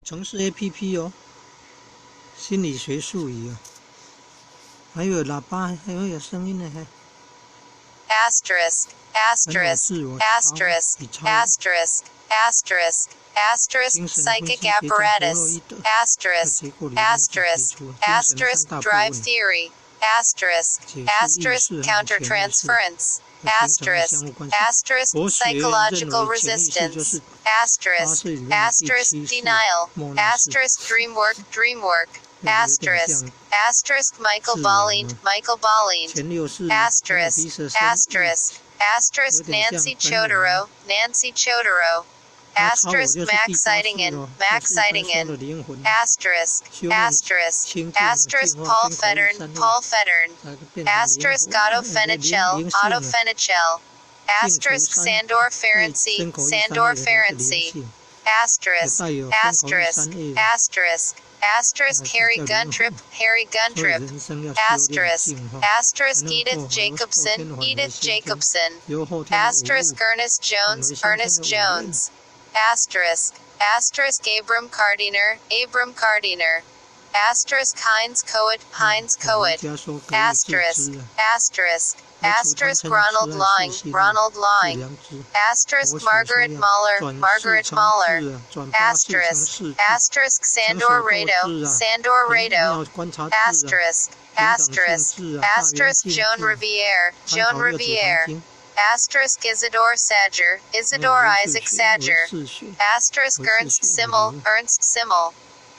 城市 APP 哦，心理学术语哦，还有喇叭，还会有声音呢，还。asterisk, asterisk, asterisk, asterisk, asterisk, asterisk, psychic apparatus, asterisk, asterisk, asterisk, drive theory, asterisk, asterisk, countertransference, asterisk, asterisk, psychological resistance, asterisk, asterisk, denial, asterisk, dreamwork, dreamwork, asterisk, asterisk, Michael Balint, asterisk, asterisk, asterisk, Nancy Chodorow, asterisk, Max Seidingen, asterisk, asterisk, asterisk, Paul Fettern, asterisk, Otto Fenichel, asterisk, Sandor Ferenczi, asterisk, asterisk, asterisk, asterisk, Harry Guntrip, asterisk, asterisk, Edith Jacobson, asterisk, Ernest Jones, asterisk, asterisk, Abram Kardiner, asterisk, Heinz Coet, asterisk, asterisk, asterisk, Ronald Lang, asterisk, Margaret Mahler, asterisk, asterisk, Sandor Rado, asterisk, asterisk, asterisk, Joan Riviere, asterisk, Isidore Isaac Sager, asterisk, Ernst Simmel,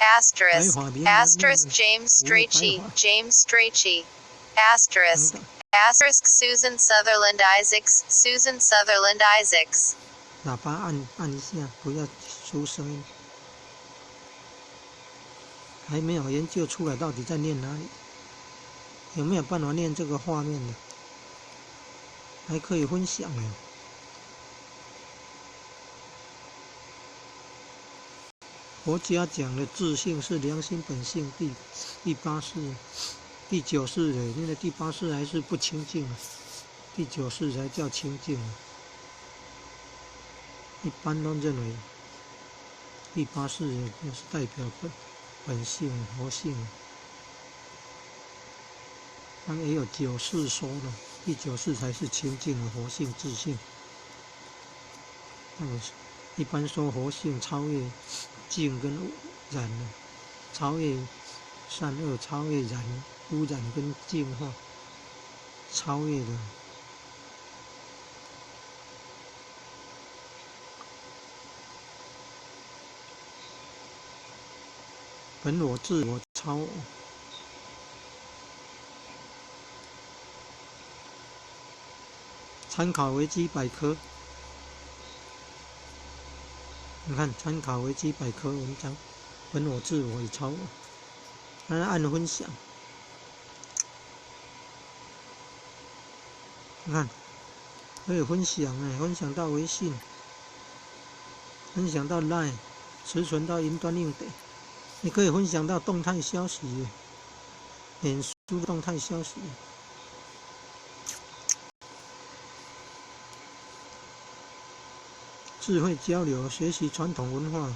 asterisk, asterisk, James Strachey, asterisk, asterisk, Susan Sutherland Isaacs,喇叭按一下，不要出声音。还没有研究出来到底在念哪里，有没有办法念这个画面的？还可以分享哎。佛家讲的自性是良心本性，第八世、第九世的，因为第八世还是不清净啊，第九世才叫清净啊。一般都认为第八世就是代表本性活性，但也有九世说的，第九世才是清净的活性自性。一般说活性超越净跟染了，超越善恶，超越污染跟净化，超越的。本我、自我、超我。参考维基百科，你看参考维基百科文章，本我、自我与超我，按分享，你看可以分享分享到微信，分享到 LINE， 储存到云端硬碟。你可以分享到动态消息，脸书的动态消息，智慧交流，学习传统文化。